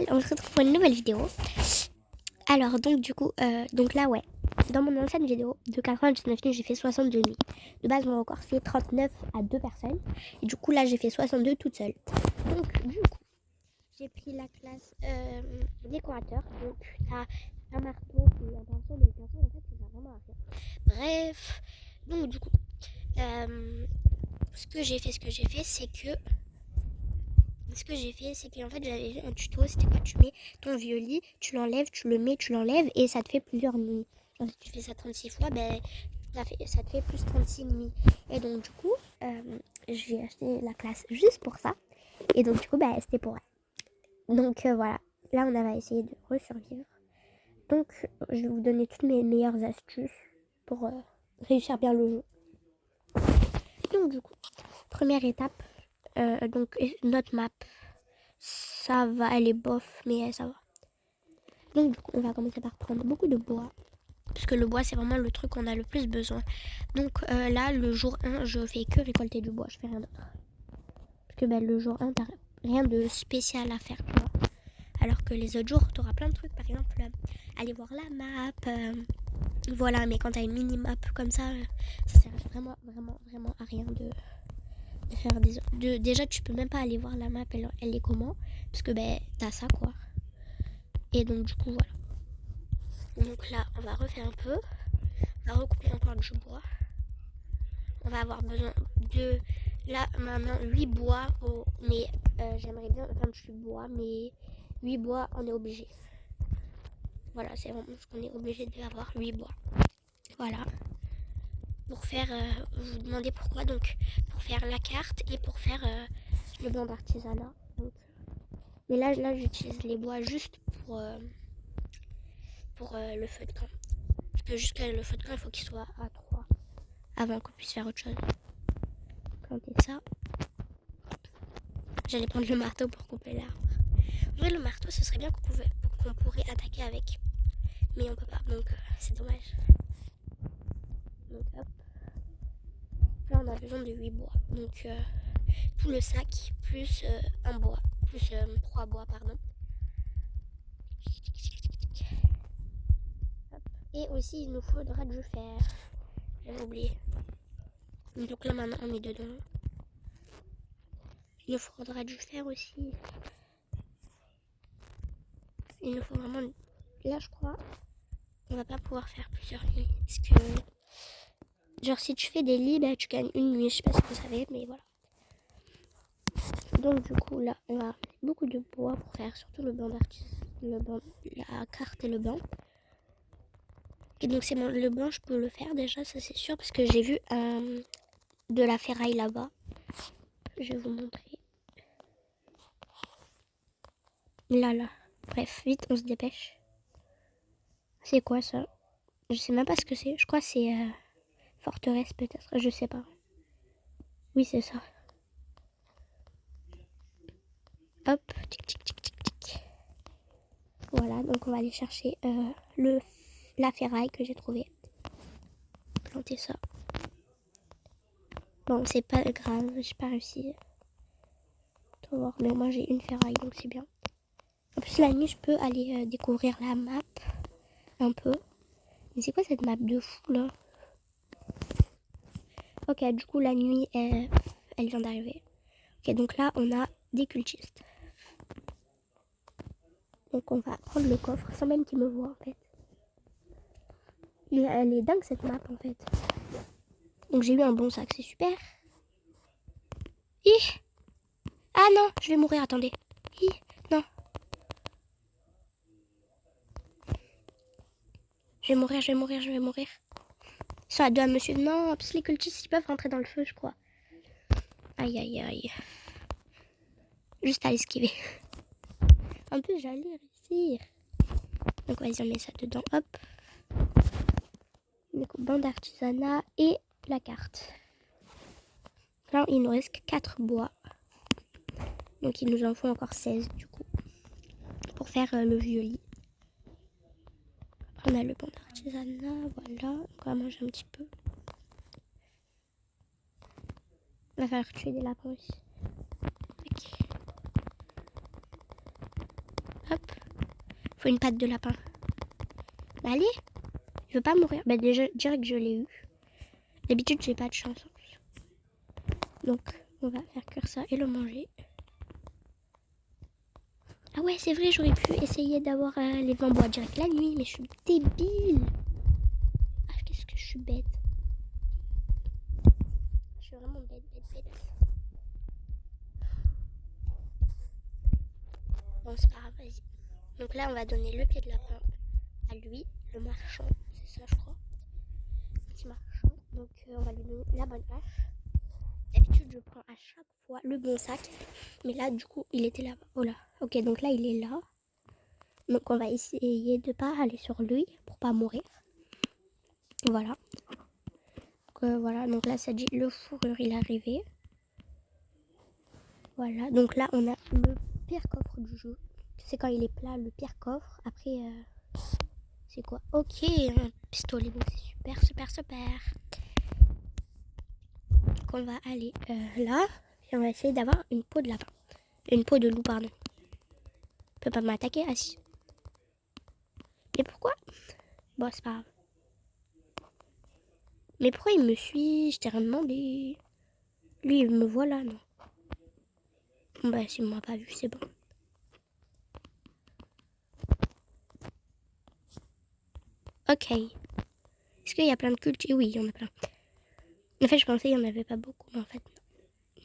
on se retrouve pour une nouvelle vidéo. Alors donc du coup, donc là ouais, dans mon ancienne vidéo de 99 nuits, j'ai fait 62 nuits. De base mon record c'est 39 à 2 personnes. Et du coup là j'ai fait 62 toute seule. Donc du coup, j'ai pris la classe décorateur. Donc t'as un marteau et un pinceau, mais le pinceau en fait ça sert vraiment à rien. Bref, donc du coup, ce que j'ai fait, c'est qu'en fait j'avais vu un tuto, c'était quoi, tu mets ton vieux-lit, tu l'enlèves, tu le mets, tu l'enlèves et ça te fait plusieurs nuits. Genre si tu fais ça 36 fois, ben ça te fait plus 36 nuits. Et donc du coup, j'ai acheté la classe juste pour ça. Et donc du coup, ben c'était pour elle. Donc voilà, là on va essayer de resurvivre. Donc je vais vous donner toutes mes meilleures astuces pour réussir bien le jeu. Donc du coup, première étape, donc notre map. Ça va, elle est bof, mais ça va. Donc du coup, on va commencer par prendre beaucoup de bois. Parce que le bois, c'est vraiment le truc qu'on a le plus besoin. Donc là, le jour 1, je fais que récolter du bois, je fais rien d'autre. Parce que ben, le jour 1, t'as rien de spécial à faire, tu vois. Alors que les autres jours, t'auras plein de trucs. Par exemple, aller voir la map. Voilà, mais quand t'as une mini-map comme ça sert vraiment à rien de faire déjà, tu peux même pas aller voir la map, elle est comment. Parce que ben, t'as ça, quoi. Et donc du coup voilà. Donc là on va refaire un peu. On va recouper encore du bois. On va avoir besoin de là maintenant 8 bois. Mais j'aimerais bien 28 bois. Mais 8 bois on est obligé. Voilà, c'est vraiment ce qu'on est obligé d'avoir, 8 bois. Voilà. Pour faire, vous vous demandez pourquoi, donc pour faire la carte et pour faire le banc d'artisanat. Mais là j'utilise les bois juste pour le feu de camp. Parce que jusqu'à le feu de camp, il faut qu'il soit à 3 avant qu'on puisse faire autre chose. Planter ça. J'allais prendre le marteau pour couper l'arbre. En vrai, le marteau, ce serait bien qu'on pourrait attaquer avec. Mais on peut pas, donc c'est dommage. Donc hop. Là, on a besoin de 8 bois. Donc tout le sac, plus un bois. Plus 3 bois, pardon. Hop. Et aussi, il nous faudra du fer. J'avais oublié. Donc là, maintenant, on est dedans. Il nous faudra du fer aussi. Il nous faut vraiment... Là, je crois, on va pas pouvoir faire plusieurs nuits. Parce que... Genre, si tu fais des lits, bah, tu gagnes une nuit. Je sais pas si vous savez, mais voilà. Donc, du coup, là, on va mettre beaucoup de bois pour faire surtout le banc d'artiste. La carte et le banc. Et donc, c'est le banc, je peux le faire déjà, ça c'est sûr. Parce que j'ai vu de la ferraille là-bas. Je vais vous montrer. Là. Bref, vite, on se dépêche. C'est quoi ça? Je sais même pas ce que c'est. Je crois que c'est forteresse peut-être. Je sais pas. Oui, c'est ça. Hop, tic tic tic tic tic. Voilà, donc on va aller chercher la ferraille que j'ai trouvée. Planter ça. Bon, c'est pas grave, j'ai pas réussi. On va voir, mais moi j'ai une ferraille, donc c'est bien. En plus, la nuit, je peux aller découvrir la map un peu. Mais c'est quoi cette map de fou là? Ok, du coup, la nuit, elle vient d'arriver. Ok, donc là, on a des cultistes. Donc on va prendre le coffre sans même qu'ils me voient en fait. Mais elle est dingue cette map en fait. Donc j'ai eu un bon sac, c'est super. Hi. Ah non, je vais mourir, attendez. Hi. Non. Je vais mourir. Ils sont à deux à me suivre. Non, parce que les cultistes ils peuvent rentrer dans le feu, je crois. Aïe. Juste à esquiver. En plus, j'allais réussir. Donc vas-y, on met ça dedans. Hop. Donc, banc d'artisanat et la carte. Là, il nous reste 4 bois. Donc, il nous en faut encore 16 du coup. Pour faire le vieux lit. On a le banc d'artisanat, voilà. On va manger un petit peu. On va falloir tuer des lapins aussi. Okay. Hop. Faut une patte de lapin. Bah allez. Je veux pas mourir. Bah déjà, direct je l'ai eu. D'habitude, j'ai pas de chance en plus. Donc, on va faire cuire ça et le manger. Ah ouais, c'est vrai, j'aurais pu essayer d'avoir les vins bois direct la nuit, mais je suis débile. Ah, qu'est-ce que je suis bête. Je suis vraiment bête. Bon, c'est pas grave, vas-y. Donc là, on va donner le pied de lapin à lui, le marchand. C'est ça, je crois. Petit marchand. Donc, on va lui donner la bonne hache. D'habitude, je prends à chaque fois le bon sac. Mais là, du coup, il était là-bas. Oh là. Ok, donc là, il est là. Donc, on va essayer de pas aller sur lui pour pas mourir. Voilà. Voilà. Donc là, ça dit le fourrure, il est arrivé. Voilà. Donc là, on a le pire coffre du jeu. C'est quand il est plat, le pire coffre. Après, c'est quoi? Ok, un pistolet. Donc, c'est super. Donc, on va aller là. Et on va essayer d'avoir une peau de lapin. Une peau de loup, pardon. Il peut pas m'attaquer. Ah si. Mais pourquoi? Bon, c'est pas grave. Mais pourquoi il me suit? Je t'ai rien demandé. Lui, il me voit là, non? Bah, s'il m'a pas vu, c'est bon. Ok. Est-ce qu'il y a plein de cultures? Oui, il y en a plein. En fait, je pensais qu'il n'y en avait pas beaucoup, mais en fait, non.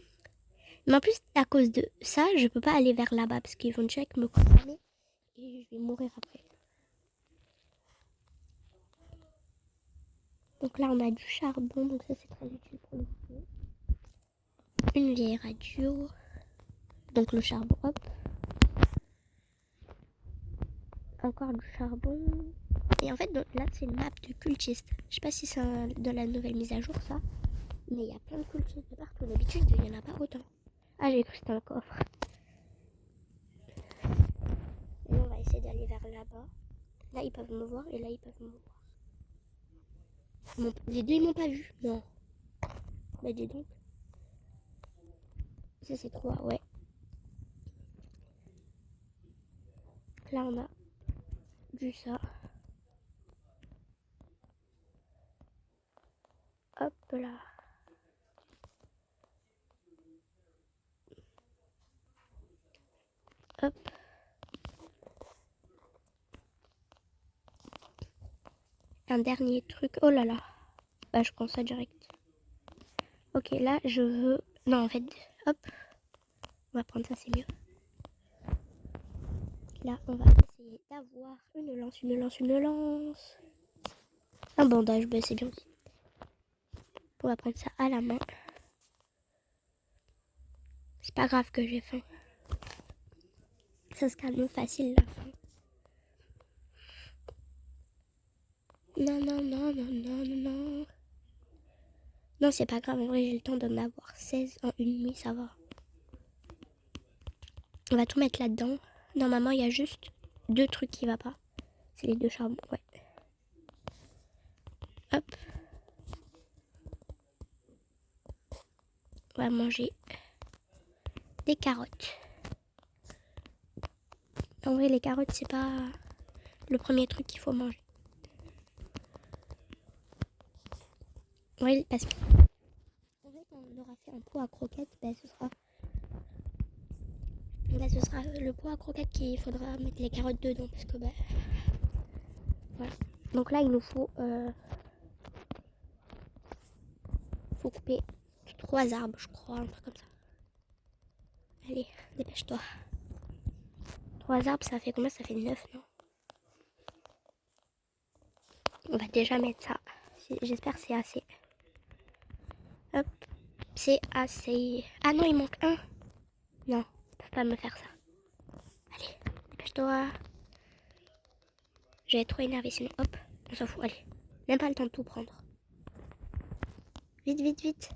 Mais en plus, à cause de ça, je peux pas aller vers là-bas parce qu'ils vont direct me consommer et je vais mourir après. Donc là, on a du charbon, donc ça, c'est très utile pour le feu. Une vieille radio. Donc le charbon, hop. Encore du charbon. Et en fait, donc, là, c'est une map de cultistes. Je sais pas si c'est de la nouvelle mise à jour, ça. Mais il y a plein de cultistes de partout. D'habitude, il n'y en a pas autant. Ah, j'ai cru que c'était un coffre. Et on va essayer d'aller vers là-bas. Là, ils peuvent me voir et là, ils peuvent me voir. Les deux, ils m'ont pas vu. Non. Bah, dis donc. Ça, c'est 3, ouais. Là, on a du ça. Hop là. Hop. Un dernier truc. Oh là là. Bah, je prends ça direct. Ok, là, je veux... Non, en fait, hop. On va prendre ça, c'est mieux. Là, on va essayer d'avoir une lance. Un bandage, bah, c'est bien aussi. On va prendre ça à la main. C'est pas grave que j'ai faim. Ça se calme facile, la faim. Non. Non, c'est pas grave, en vrai, j'ai le temps d'en avoir 16 en une nuit, ça va. On va tout mettre là-dedans. Normalement, il y a juste 2 trucs qui va pas. C'est les 2 charbons, ouais. Hop. On va manger des carottes. En vrai, les carottes, c'est pas le premier truc qu'il faut manger. Ouais, parce que en fait, quand on aura fait un pot à croquettes, ce sera le pot à croquettes qu'il faudra mettre les carottes dedans. Parce que, voilà. Donc là, il nous faut couper 3 arbres, je crois, un truc comme ça. Allez, dépêche-toi. 3 arbres, ça fait combien? Ça fait 9, non? On va déjà mettre ça. J'espère que c'est assez. Hop, c'est assez. Ah non, il manque un. Non, ils peuvent pas me faire ça. Allez, dépêche-toi. Je vais être trop énervée sinon. Hop, on s'en fout. Allez, même pas le temps de tout prendre. Vite.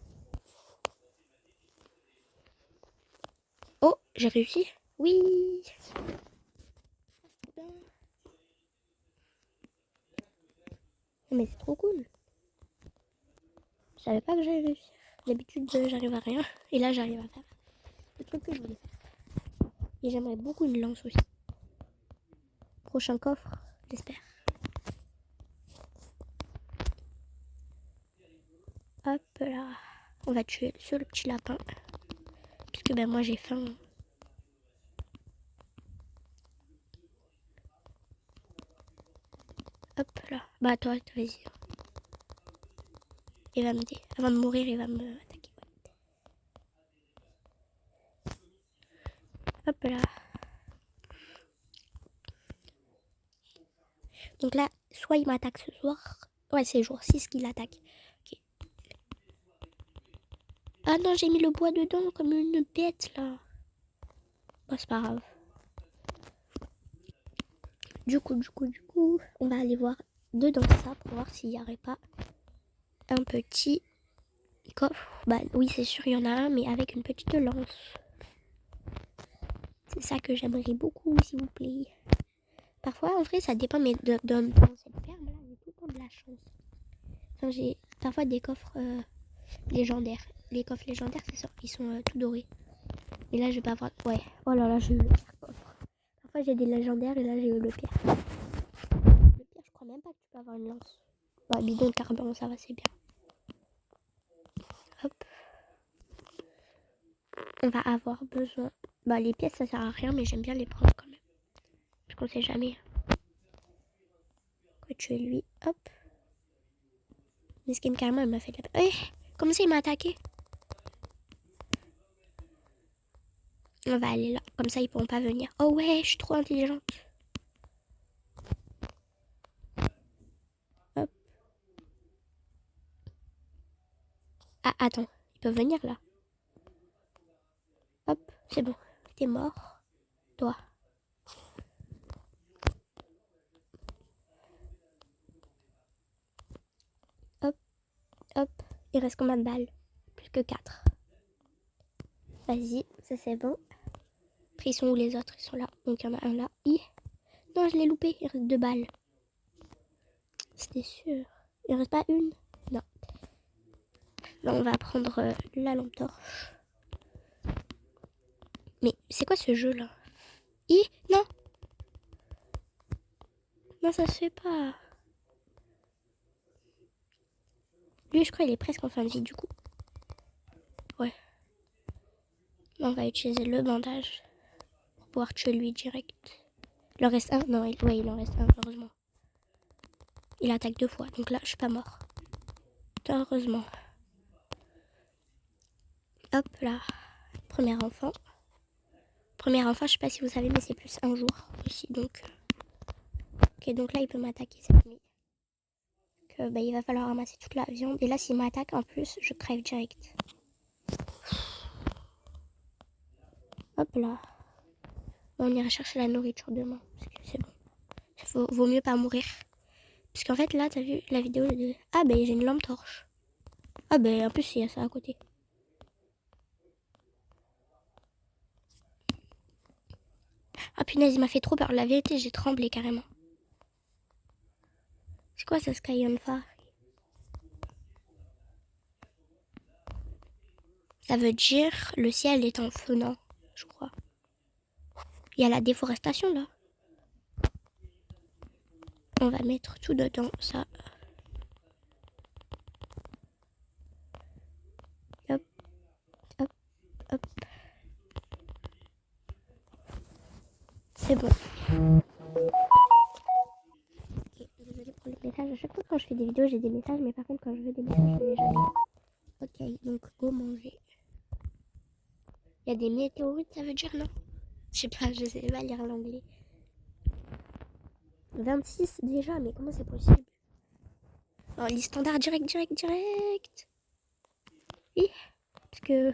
Oh, j'ai réussi. Oui. Mais c'est trop cool. Je savais pas que j'allais réussir. D'habitude, j'arrive à rien. Et là, j'arrive à faire le truc que je voulais faire. Et j'aimerais beaucoup une lance aussi. prochain coffre, j'espère. Hop là. On va tuer le petit lapin. Puisque ben moi j'ai faim. Hop là. Bah toi, vas-y. Il va m'aider. Avant de mourir, il va me attaquer. Hop là. Donc là, soit il m'attaque ce soir. Ouais, c'est jour 6 qu'il attaque. Okay. Ah non, j'ai mis le bois dedans comme une bête là. Bon, c'est pas grave. Du coup, on va aller voir dedans ça pour voir s'il n'y aurait pas un petit coffre. Bah oui, c'est sûr, il y en a un, mais avec une petite lance. C'est ça que j'aimerais beaucoup, s'il vous plaît. Parfois, en vrai, ça dépend, mais dans cette ferme-là, j'ai tout le temps de la chance. Enfin, j'ai parfois des coffres légendaires. Les coffres légendaires, c'est ça, ils sont tout dorés. Et là, je vais pas avoir... Ouais, oh là là, j'ai eu le pire coffre. Parfois, j'ai des légendaires et là, j'ai eu le pire. Le pire, je crois même pas que tu peux avoir une lance. Bah, bidon de carburant, ça va, c'est bien. Hop. On va avoir besoin... Bah, les pièces, ça sert à rien, mais j'aime bien les prendre quand même. Parce qu'on sait jamais. Quoi, tuer lui, hop. Mesquine, carrément, il m'a fait de la... Eh, comment ça, il m'a attaqué? On va aller là. Comme ça, ils pourront pas venir. Oh ouais, je suis trop intelligente. Hop. Ah, attends. Ils peuvent venir là. Hop, c'est bon. T'es mort. Toi. Hop, hop. Il reste combien de balles? Plus que 4. Vas-y, ça c'est bon. Après, ils sont où les autres? Ils sont là. Donc, il y en a un là. Non, je l'ai loupé. Il reste 2 balles. C'était sûr. Il reste pas une? Non. Là, on va prendre la lampe torche. Mais c'est quoi ce jeu là? Non! Non, ça se fait pas. Lui, je crois qu'il est presque en fin de vie du coup. Ouais. On va utiliser le bandage pour pouvoir tuer lui direct. Il en reste un? Non, il en reste un, heureusement. Il attaque 2 fois, donc là, je suis pas mort. Heureusement. Hop là. Premier enfant. Premier enfant, je sais pas si vous savez, mais c'est plus un jour aussi, donc... Ok, donc là, il peut m'attaquer cette nuit. Donc, il va falloir ramasser toute la viande. Et là, s'il m'attaque, en plus, je crève direct. Hop là. On ira chercher la nourriture demain, parce que c'est bon. Vaut mieux pas mourir. Parce qu'en fait, là, t'as vu la vidéo de... Ah, j'ai une lampe torche. Ah, en plus, il y a ça à côté. Ah, punaise, il m'a fait trop peur. La vérité, j'ai tremblé carrément. C'est quoi ça, Sky on Fire? Ça veut dire le ciel est en feu, non? Je crois. Il y a la déforestation, là. On va mettre tout dedans, ça. Hop, hop, hop. C'est bon. Ok, désolée pour les messages. À chaque fois quand je fais des vidéos, j'ai des messages, mais par contre, quand je veux des messages, je les ai jamais. Ok, donc go manger. Il y a des météorites, ça veut dire, non? Je sais pas, je sais pas lire l'anglais. 26 déjà, mais comment c'est possible? Oh, les standards direct. Oui, parce que...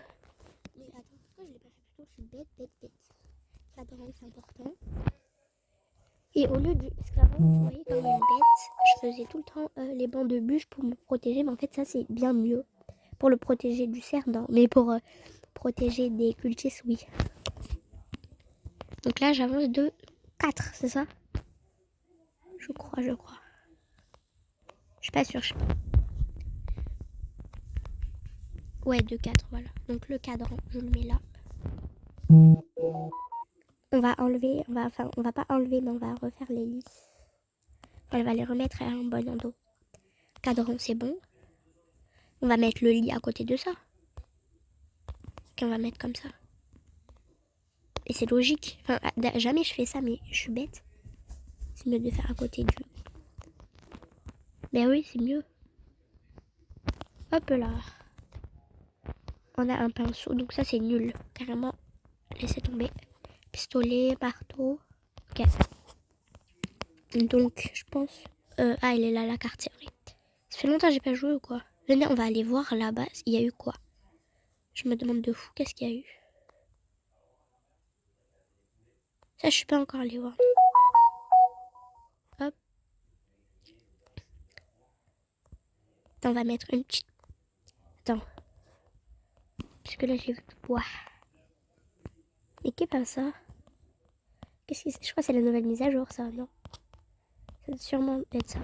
Mais attends, pourquoi je l'ai pas fait plus tôt? Je suis bête. Ça, c'est important. Et au lieu du... Parce qu'avant, vous voyez, comme une bête, je faisais tout le temps les bancs de bûches pour me protéger. Mais en fait, ça, c'est bien mieux. Pour le protéger du cerf, non. Mais pour protéger des cultistes, oui. Donc là, j'avance de 4, c'est ça? Je crois. Je suis pas sûre, Ouais, de 4, voilà. Donc le cadran, je le mets là. On va enlever, on va pas enlever, mais on va refaire les lits. Enfin, on va les remettre à un bon endroit. Cadran, c'est bon. On va mettre le lit à côté de ça. Qu'on va mettre comme ça. Et c'est logique. Enfin, jamais je fais ça, mais je suis bête. C'est mieux de faire à côté du... Ben oui, c'est mieux. Hop là. On a un pinceau, donc ça c'est nul. Carrément, laissez tomber. Pistolet, marteau. Ok. Donc, je pense... ah, elle est là, la carte, c'est vrai. Ça fait longtemps que j'ai pas joué ou quoi? Venez, on va aller voir là-bas. Il y a eu quoi? Je me demande de fou, qu'est-ce qu'il y a eu? Ça, je suis pas encore allée voir. Hop. Attends, on va mettre une petite... Attends. Parce que là, j'ai vu du bois. Mais qu'est-ce que c'est ça? Qu'est-ce que c'est? Je crois que c'est la nouvelle mise à jour, ça, non? Ça doit sûrement être ça.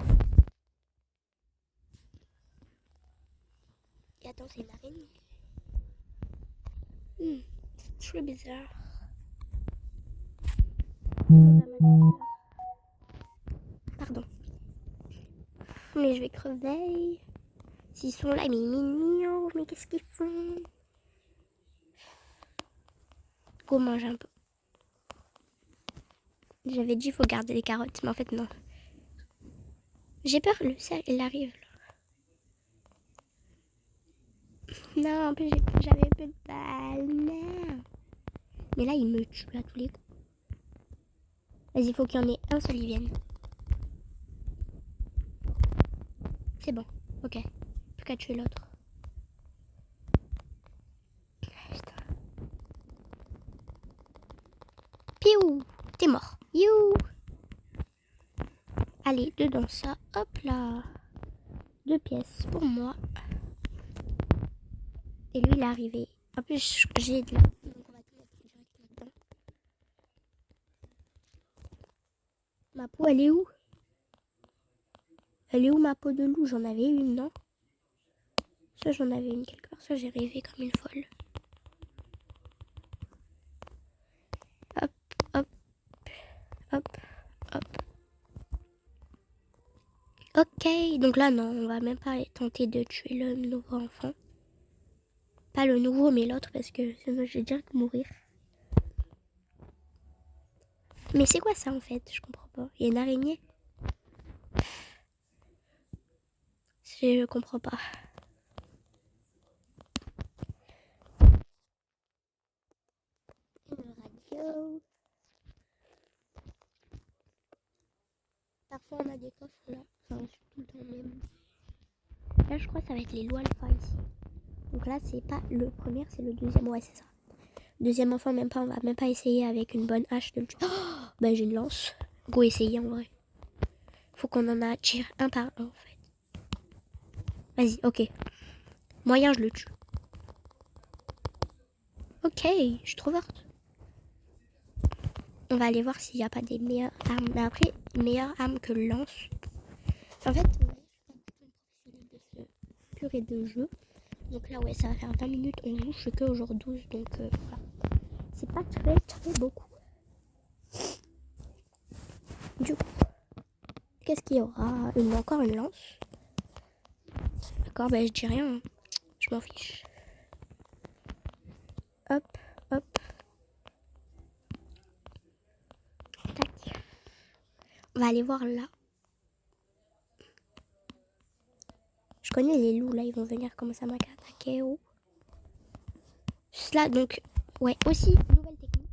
Et attends, c'est une araignée. C'est très bizarre. Pardon. Mais je vais crever. S'ils sont là, mais mignons, mais qu'est-ce qu'ils font? Go manger un peu. J'avais dit il faut garder les carottes, mais en fait non. J'ai peur, le cerf, il arrive là. Non, en plus j'avais peu de balles. Non. Mais là, il me tue là tous les coups. Vas-y, il faut qu'il y en ait un seul, il vienne. C'est bon, ok. Plus qu'à tuer l'autre. Putain. Piou, t'es mort. You. Allez, dedans ça. Hop là. 2 pièces pour moi. Et lui, il est arrivé. En plus, j'ai de la... Donc, on va tout mettre direct là-dedans. Ma peau, elle est où? Elle est où ma peau de loup? J'en avais une, non? Ça, j'en avais une quelque part. Ça, j'ai rêvé comme une folle. Hop, hop, hop, hop. Ok, donc là, non, on va même pas tenter de tuer le nouveau enfant. Pas le nouveau, mais l'autre, parce que sinon, je vais direct mourir. Mais c'est quoi ça, en fait? Je comprends pas. Il y a une araignée? Je comprends pas. Une radio. Parfois, on a des coffres là. Enfin, tout le temps même. Là, je crois que ça va être les lois alpha ici. Donc là, c'est pas le premier, c'est le deuxième. Ouais, c'est ça. Deuxième enfant, même pas. On va même pas essayer avec une bonne hache de le tuer. Oh, bah, j'ai une lance. Go essayer en vrai. Faut qu'on en attire un par un en fait. Vas-y, ok. Moyen, je le tue. Ok, je suis trop forte. On va aller voir s'il n'y a pas des meilleures armes. Mais après, une meilleure arme que le lance. En fait, je suis pas du tout une professionnelle de ce purée de jeu. Donc là, ouais, ça va faire 20 minutes. On joue, je suis que au jour 12. Donc voilà. C'est pas très beaucoup. Du coup, qu'est-ce qu'il y aura? Encore une lance. D'accord, bah je dis rien. Hein. Je m'en fiche. Hop, hop. Tac. On va aller voir là. Je connais les loups là, ils vont venir commencer à m'attaquer. Oh. Là donc, ouais, aussi, nouvelle technique.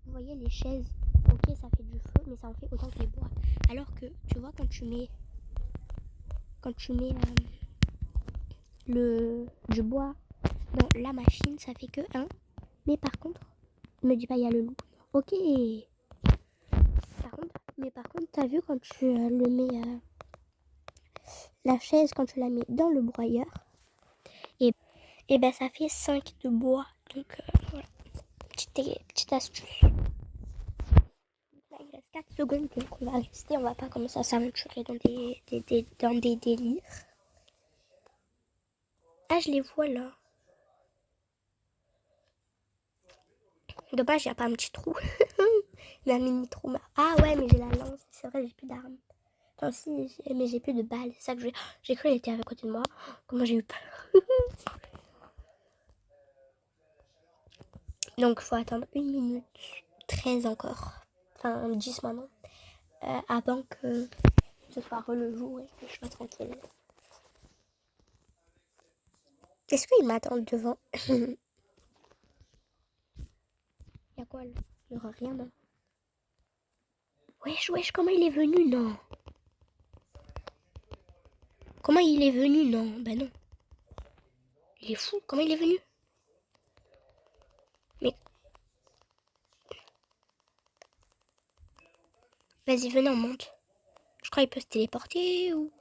Vous voyez les chaises, ok, ça fait du feu, mais ça en fait autant que les bois. Alors que, tu vois, quand tu mets du bois dans la machine, ça fait que 1. Mais par contre, ne me dis pas, il y a le loup. Ok. Par contre, t'as vu quand tu le mets, la chaise, quand tu la mets dans le broyeur, et ben ça fait 5 de bois. Donc, voilà. Petite astuce. Là, il reste 4 secondes, donc on va rester. On va pas commencer à s'aventurer dans des délires. Ah, je les vois là. Dommage, il n'y a pas un petit trou. Ma mini trauma. Ah ouais, mais j'ai la lance. C'est vrai, j'ai plus d'armes. Enfin, si, mais j'ai plus de balles. C'est ça que j'ai cru qu'elle était à côté de moi. Comment j'ai eu peur. Donc, il faut attendre 1 minute 13 encore. Enfin, 10 maintenant. Avant que ce soit le jour et que je sois tranquille. Est-ce qu'il m'attend devant? Il y a quoi là? Il n'y aura rien, non? Wesh, comment il est venu? Non. Comment il est venu? Non, ben non. Il est fou, comment il est venu? Mais... Vas-y, venez, on monte. Je crois qu'il peut se téléporter ou...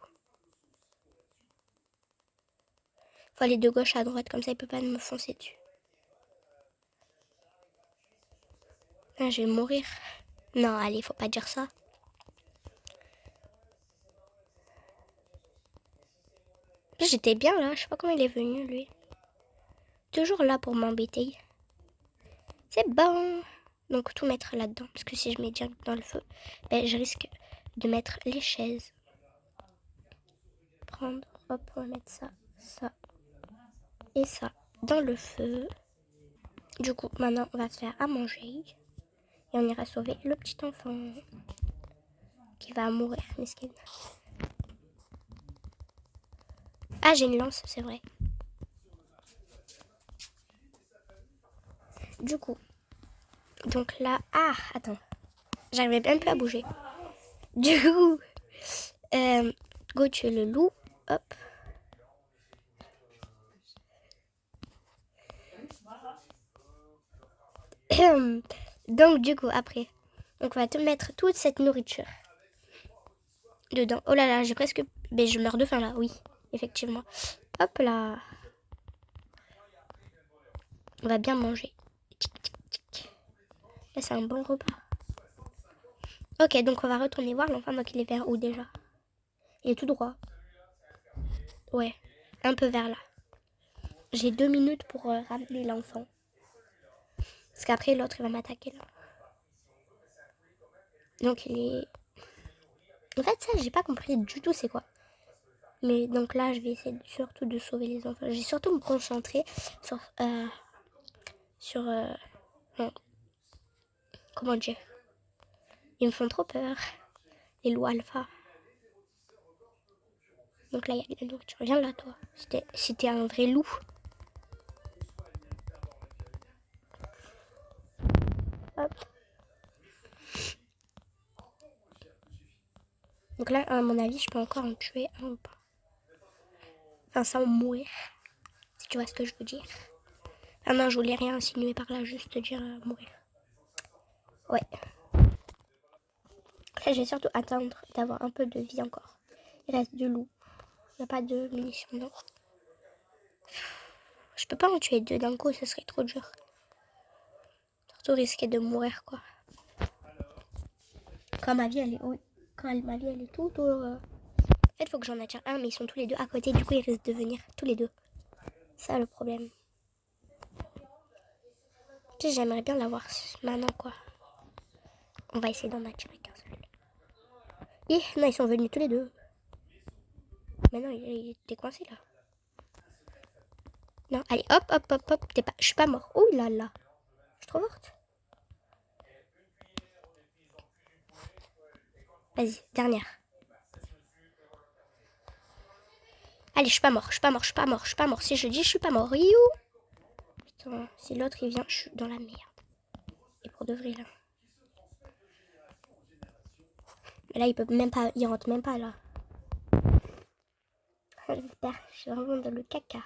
Faut aller de gauche à droite, comme ça il peut pas me foncer dessus. Ah, je vais mourir. Non, allez, faut pas dire ça. J'étais bien là, je sais pas comment il est venu lui. Toujours là pour m'embêter. C'est bon. Donc tout mettre là-dedans, parce que si je mets direct dans le feu, ben, je risque de mettre les chaises. Prendre, hop, on va mettre ça, ça et ça dans le feu. Du coup, maintenant on va faire à manger. Et on ira sauver le petit enfant qui va mourir, mesquine. Ah, j'ai une lance, c'est vrai. Du coup, donc là... Ah, attends. J'arrivais même plus à bouger. Du coup, go tuer le loup. Hop. Donc, du coup, après, donc on va te mettre toute cette nourriture dedans. Oh là là, j'ai presque... Mais je meurs de faim là, oui, effectivement. Hop là. On va bien manger. Tic, tic, tic. Là, c'est un bon repas. Ok, donc on va retourner voir l'enfant. Donc il est vers où déjà? Il est tout droit. Ouais, un peu vers là. J'ai 2 minutes pour ramener l'enfant. Parce qu'après l'autre il va m'attaquer là. Donc il est... En fait ça j'ai pas compris du tout c'est quoi. Mais donc là je vais essayer surtout de sauver les enfants. J'ai surtout me concentrer sur non. Comment dire? Ils me font trop peur. Les loups alpha. Donc là il y a de la nourriture. Viens là toi. C'était un vrai loup. Hop. Donc là, à mon avis, je peux encore en tuer un ou pas. Enfin, sans mourir. Si tu vois ce que je veux dire. Ah non, je voulais rien insinuer par là, juste dire mourir. Ouais. Là, je vais surtout attendre d'avoir un peu de vie encore. Il reste du loup. Il n'y a pas de munitions, non. Je peux pas en tuer 2 d'un coup, ce serait trop dur. Surtout risquer de mourir, quoi. Quand ma vie, elle est... Oui. Ma vie, elle est tout... En fait, il faut que j'en attire un, mais ils sont tous les deux à côté. Du coup, ils risquent de venir tous les deux. C'est ça, le problème. Tu sais, j'aimerais bien l'avoir maintenant, quoi. On va essayer d'en attirer qu'un seul. Non, ils sont venus tous les deux. Mais non, il était coincé, là. Non, allez, hop. Je suis pas mort. Ouh là là. Je suis trop morte. Vas-y, dernière. Allez, je suis pas mort. Si je dis, je suis pas mort. You. Putain, si l'autre il vient, je suis dans la merde. Et pour de vrai, là. Mais là, il peut même pas, il rentre même pas, là. J'espère, je suis vraiment dans le caca.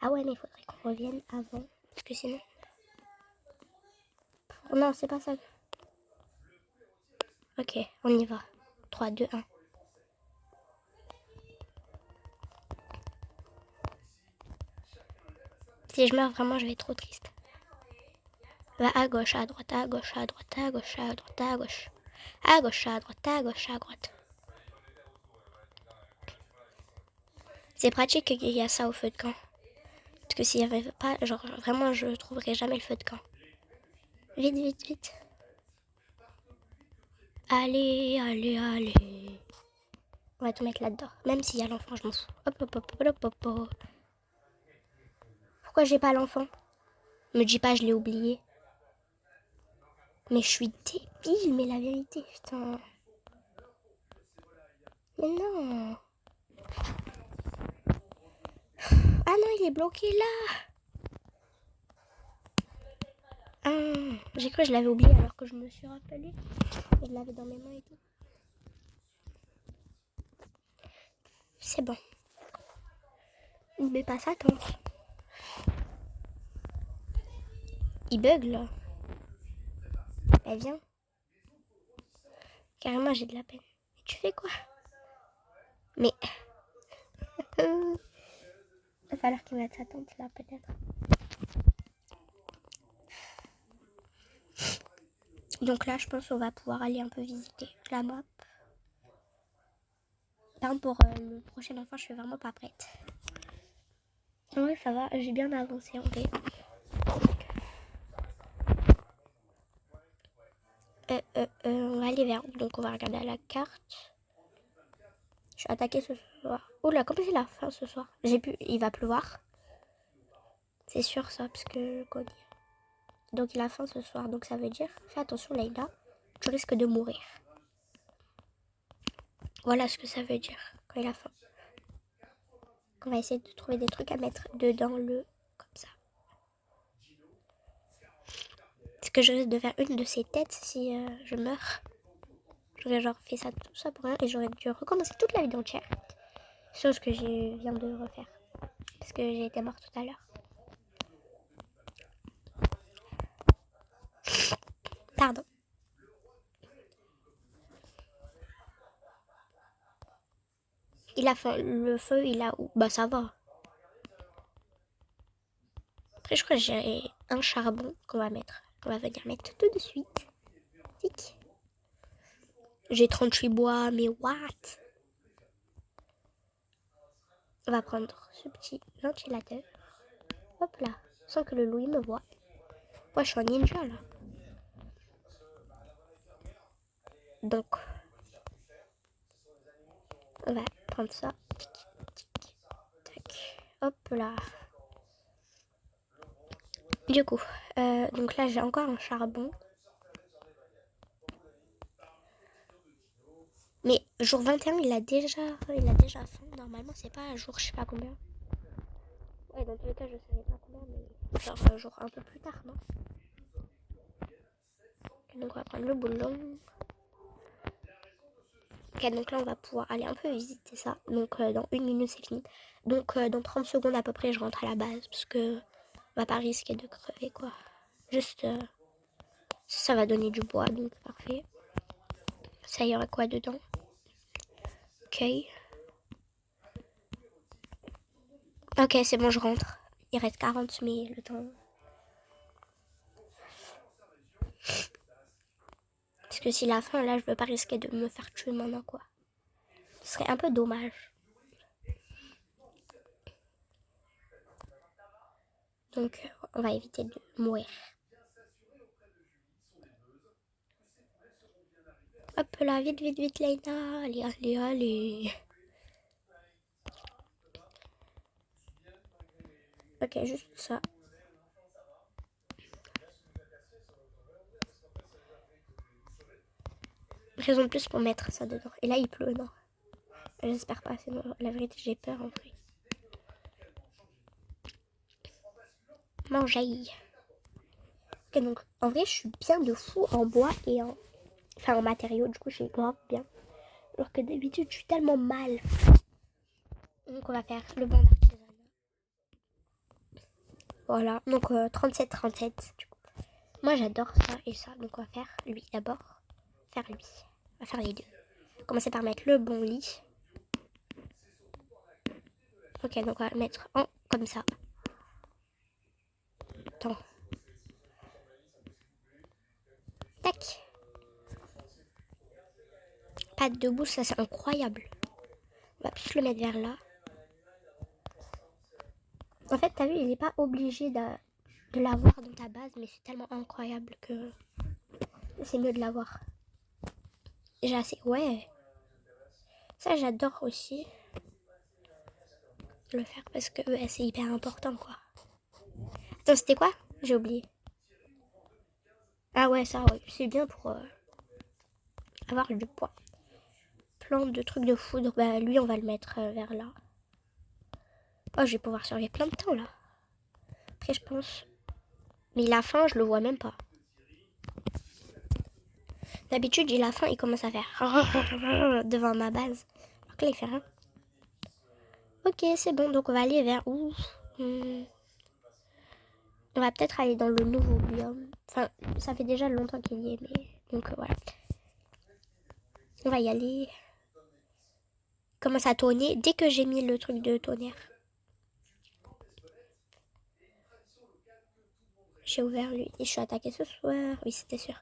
Ah ouais, mais il faudrait qu'on revienne avant. Parce que sinon... Oh non, c'est pas ça. Ok, on y va. 3, 2, 1. Si je meurs vraiment, je vais être trop triste. Va à gauche, à droite, à gauche, à droite, à gauche, à droite, à gauche. À gauche, à droite, à gauche, à droite. C'est pratique qu'il y a ça au feu de camp. Parce que s'il n'y avait pas, genre vraiment, je trouverais jamais le feu de camp. Vite. Allez, allez, allez. On va tout mettre là-dedans. Même s'il y a l'enfant, je m'en fous. Hop, hop, hop, hop, hop, hop. Pourquoi j'ai pas l'enfant? Me dis pas, je l'ai oublié. Mais je suis débile, mais la vérité, putain. Mais non. Ah non, il est bloqué là. Ah, j'ai cru que je l'avais oublié alors que je me suis rappelé. Je l'avais dans mes mains et tout. C'est bon. Mais pas ça, tante. Il bug là. Elle vient. Carrément, j'ai de la peine. Mais tu fais quoi? Mais. Il va falloir qu'il mette sa tante là, peut-être. Donc là, je pense qu'on va pouvoir aller un peu visiter la map. Par contre, pour le prochain enfant, je suis vraiment pas prête. Oui, ça va, j'ai bien avancé en vrai. On va aller vers où? Donc on va regarder à la carte. Je suis attaquée ce soir. Oula, comment c'est la fin ce soir? Il va pleuvoir. C'est sûr ça, parce que donc il a faim ce soir, donc ça veut dire, fais attention Leïla, tu risques de mourir. Voilà ce que ça veut dire quand il a faim. On va essayer de trouver des trucs à mettre dedans comme ça. Est-ce que je risque de faire une de ces têtes si je meurs? J'aurais genre fait ça tout ça pour rien et j'aurais dû recommencer toute la vidéo entière. Chose que je viens de refaire. Parce que j'ai été morte tout à l'heure. Pardon. Il a faim. Le feu, il a où? Bah ça va. Après, je crois que j'ai un charbon qu'on va mettre. Qu'on va venir mettre tout de suite. Tic. J'ai 38 bois, mais what? On va prendre ce petit ventilateur. Hop là. Sans que le Louis me voie. Moi, je suis un ninja là. Donc, on va prendre ça. Tic, tic, tac. Hop là. Du coup, donc là j'ai encore un charbon. Mais jour 21, il a déjà faim. Normalement, c'est pas un jour, je sais pas combien. Ouais, dans tous les cas, je savais pas combien, mais genre un jour un peu plus tard, non? Donc on va prendre le boulon. Ok, donc là on va pouvoir aller un peu visiter ça. Donc dans 1 minute c'est fini. Donc dans 30 secondes à peu près je rentre à la base. Parce que on va pas risquer de crever quoi. Juste ça va donner du bois donc parfait. Ça y aura quoi dedans? Ok. Ok c'est bon je rentre. Il reste 40 mais le temps. Parce que si la fin là je veux pas risquer de me faire tuer maintenant quoi. Ce serait un peu dommage. Donc on va éviter de mourir. Hop là, vite, vite, vite, Leïna. Allez, allez, allez. Ok, juste ça. Raison de plus pour mettre ça dedans. Et là, il pleut, non? J'espère pas, sinon, la vérité, j'ai peur en vrai. Manger. Ok, donc, en vrai, je suis bien de fou en bois et en... Enfin, en matériaux, du coup, je suis grave bien. Alors que d'habitude, je suis tellement mal. Donc, on va faire le banc d'artisanat. Voilà, donc 37-37, du coup. Moi, j'adore ça et ça, donc on va faire lui d'abord. Faire lui. On va faire les deux. Commencer par mettre le bon lit. Ok, donc on va le mettre en comme ça. Attends. Tac. Pas debout, ça c'est incroyable. On va plus le mettre vers là. En fait, t'as vu, il n'est pas obligé de l'avoir dans ta base, mais c'est tellement incroyable que c'est mieux de l'avoir. J'ai assez... Ouais. Ça, j'adore aussi le faire parce que c'est hyper important, quoi. Attends, c'était quoi? J'ai oublié. Ah ouais, ça, ouais. C'est bien pour avoir du poids. Plein de trucs de foudre. Bah, lui, on va le mettre vers là. Oh, je vais pouvoir survivre plein de temps, là. Après, je pense... Mais il a faim, je le vois même pas. D'habitude, il a faim, il commence à faire... devant ma base. Alors que là, il fait rien. Ok, c'est bon. Donc, on va aller vers où? On va peut-être aller dans le nouveau biome. Enfin, ça fait déjà longtemps qu'il y est, mais... Donc, voilà. On va y aller. Il commence à tonner dès que j'ai mis le truc de tonnerre. J'ai ouvert lui. Et je suis attaquée ce soir. Oui, c'était sûr.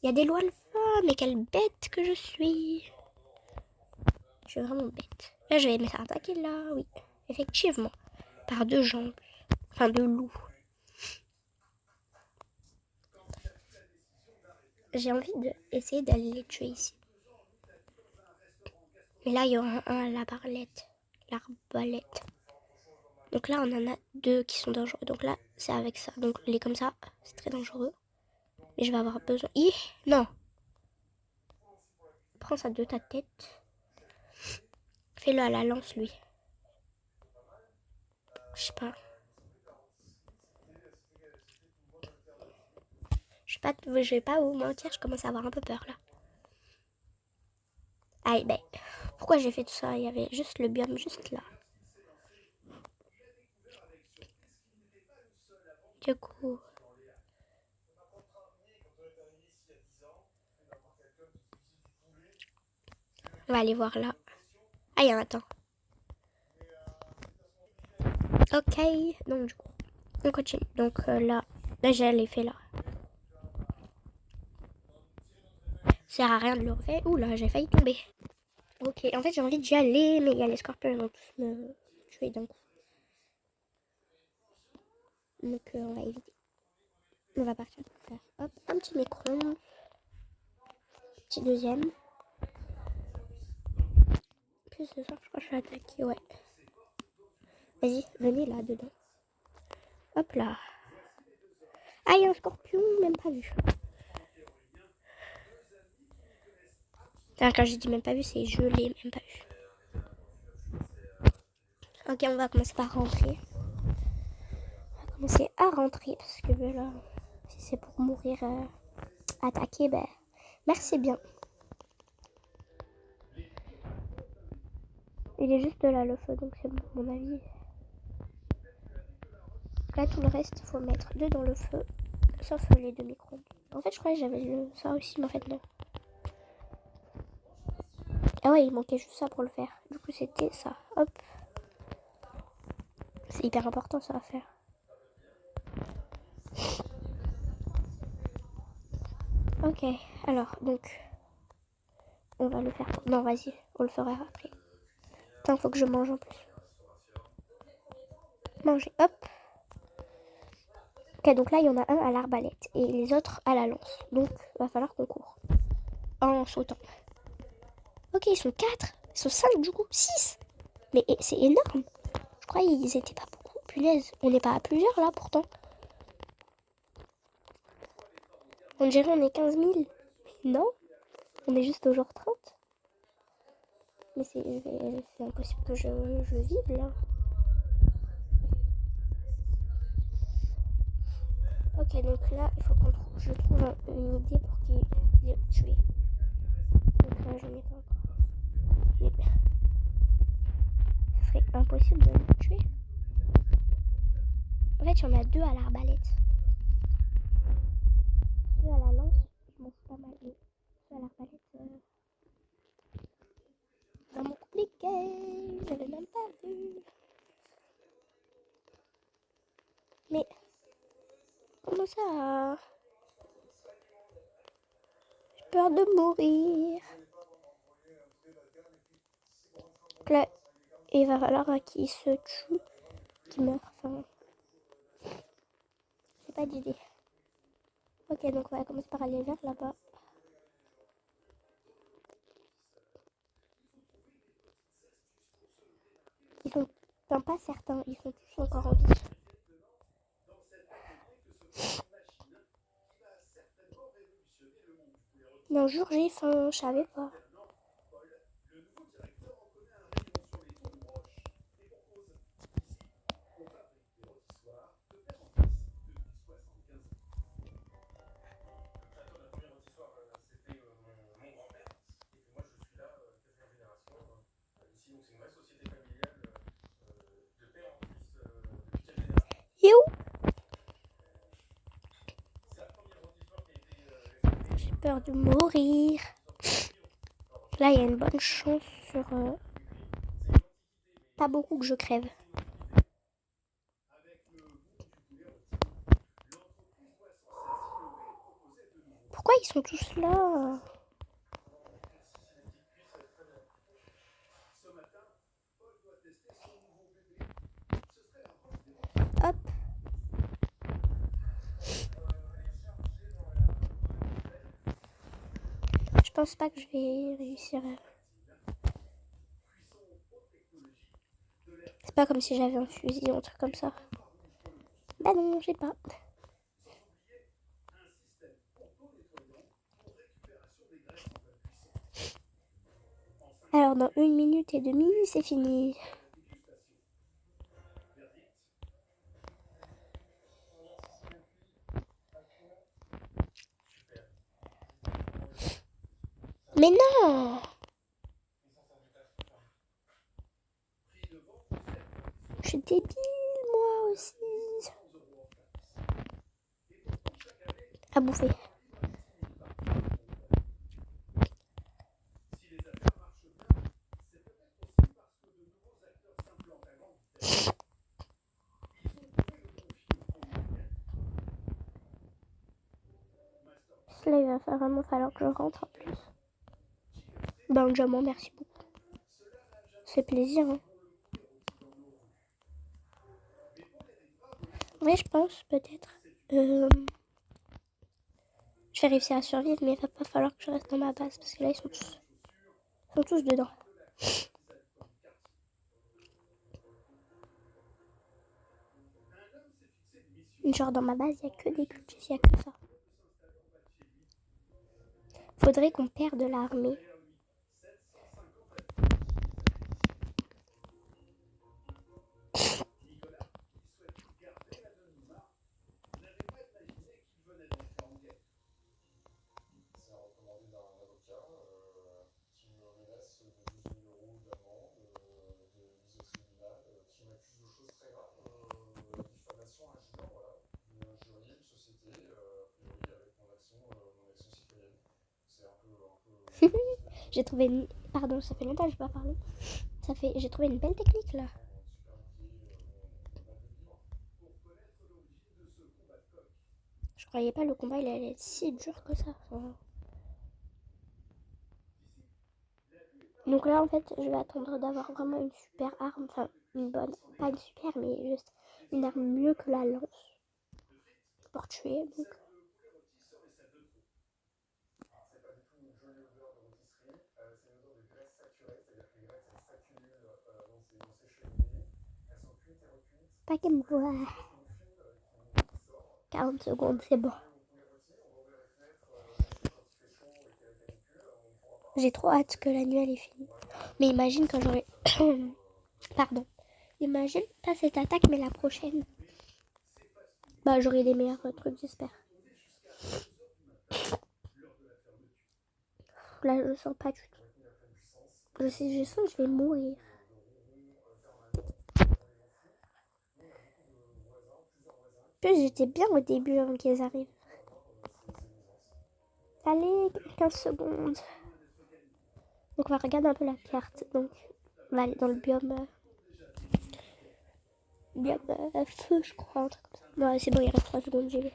Il y a des lois alpha, mais quelle bête que je suis. Je suis vraiment bête. Là, je vais me faire attaquer là, oui. Effectivement. Par deux gens. Enfin, deux loups. J'ai envie d'essayer d'aller les tuer ici. Mais là, il y aura un à l'arbalète. Donc là, on en a deux qui sont dangereux. Donc là, c'est avec ça. Donc les comme ça, c'est très dangereux. Mais je vais avoir besoin... Non. Prends ça de ta tête. Fais-le à la lance, lui. Je sais pas. Je vais pas vous mentir, je commence à avoir un peu peur là. Aïe, ben, pourquoi j'ai fait tout ça? Il y avait juste le biome juste là. Du coup, on va aller voir là. Ah, il y a un temps. Ok, donc du coup, on continue. Donc là j'ai l'effet là. Ça sert à rien de le refaire. Ouh là, j'ai failli tomber. Ok, en fait j'ai envie d'y aller, mais il y a les scorpions, ils vont tous me tuer d'un coup. Donc on va éviter. On va partir pour faire hop, un petit micro. Petit deuxième. Plus ce soir, je crois que je suis attaquée, ouais. Vas-y, venez là dedans. Hop là. Ah, il y a un scorpion, même pas vu. Enfin, quand j'ai dit même pas vu, c'est je l'ai même pas vu. Ok, on va commencer par rentrer. On va commencer à rentrer parce que là, si c'est pour mourir attaqué, ben merci bien. Il est juste là le feu, donc c'est bon, à mon avis. Là, tout le reste, il faut mettre deux dans le feu, sauf les deux micro-ondes. En fait, je croyais que j'avais ça aussi, mais en fait, non. Ah ouais, il manquait juste ça pour le faire. Du coup, c'était ça. Hop. C'est hyper important, ça à faire. Ok, alors, donc, on va le faire. Non, vas-y, on le fera après. Attends, faut que je mange en plus. Manger, hop. Ok, donc là, il y en a un à l'arbalète et les autres à la lance. Donc, il va falloir qu'on court. En sautant. Ok, ils sont 4. Ils sont 5 du coup. 6. Mais c'est énorme. Je crois qu'ils étaient pas beaucoup. Punaise. On n'est pas à plusieurs là pourtant. On dirait on est 15 000. Non. On est juste au jour 30. Mais c'est impossible que je vive là. Ok, donc là, il faut que je trouve une idée pour qu'il les tuer. Donc là, j'en ai pas encore. Mais ce serait impossible de le tuer. En fait, il y en a deux à l'arbalète. Deux à la lance, je m'en fous pas mal. Et deux à l'arbalète, vraiment compliqué. J'avais même pas vu. Mais comment ça? J'ai peur de mourir. Donc là, il va falloir qu'il se tue, qu'il meure. Enfin, j'ai pas d'idée. Ok, donc on va commencer par aller vers là-bas. Enfin, pas certains, ils sont tous encore en vie. Mais un jour, j'ai faim, je savais pas. Et où? J'ai peur de mourir. Là, il y a une bonne chance sur... pas beaucoup que je crève. Pourquoi ils sont tous là? Hop. Je pense pas que je vais réussir. C'est pas comme si j'avais un fusil ou un truc comme ça. Bah non, j'ai pas. Alors dans 1 minute et demie, c'est fini. Mais non! Je suis débile, moi aussi. À bouffer. Là, il va vraiment falloir que je rentre en plus. Benjamin, merci beaucoup. Ça fait plaisir. Hein. Ouais, je pense peut-être. Je vais réussir à survivre, mais il va pas falloir que je reste dans ma base parce que là, ils sont tous dedans. Genre dans ma base, il n'y a que des cultistes, il n'y a que ça. Faudrait qu'on perde l'armée. J'ai trouvé une... Pardon, ça fait longtemps que je n'ai pas parlé. J'ai trouvé une belle technique là. Je croyais pas le combat il allait être si dur que ça. Enfin... Donc là en fait je vais attendre d'avoir vraiment une super arme. Enfin une bonne. Pas une super mais juste une arme mieux que la lance. Pour tuer donc. Pas qu'elle me voit. 40 secondes, c'est bon. J'ai trop hâte que la nuit elle est finie. Mais imagine quand j'aurai... Pardon. Imagine, pas cette attaque, mais la prochaine. Bah j'aurai les meilleurs trucs, j'espère. Là, je le sens pas du tout. Je sens que je vais mourir. Plus j'étais bien au début avant qu'ils arrivent. Allez, 15 secondes. Donc on va regarder un peu la carte. Donc on va aller dans le biome... feu, je crois. Un truc comme ça. Ouais, c'est bon, il reste 3 secondes, j'y vais.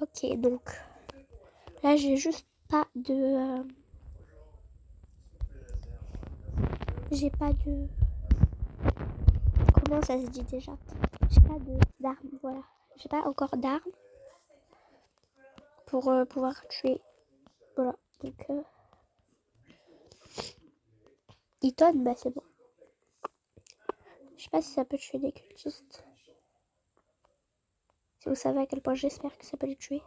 Ok, donc là j'ai juste pas de... j'ai pas de... Comment ça se dit déjà? J'ai pas d'armes, voilà. J'ai pas encore d'armes pour pouvoir tuer. Voilà, donc Eton, bah c'est bon. Je sais pas si ça peut tuer des cultistes. Si vous savez à quel point j'espère que ça peut les tuer.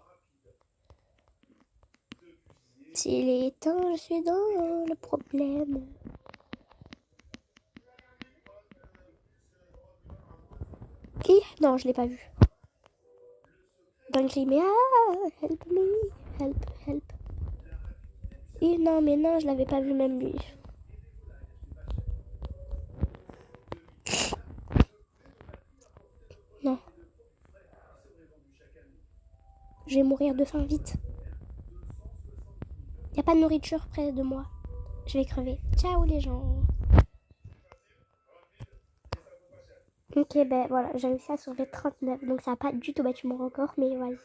S'il est éteint, je suis dans le problème. Qui? Non, je l'ai pas vu. Donc il met help me, help. Et non, mais non, je l'avais pas vu même lui. Non. Je vais mourir de faim vite. Y a pas de nourriture près de moi. Je vais crever. Ciao les gens. Ok, ben voilà, j'ai réussi à sauver 39. Donc ça a pas du tout battu mon record, mais vas-y.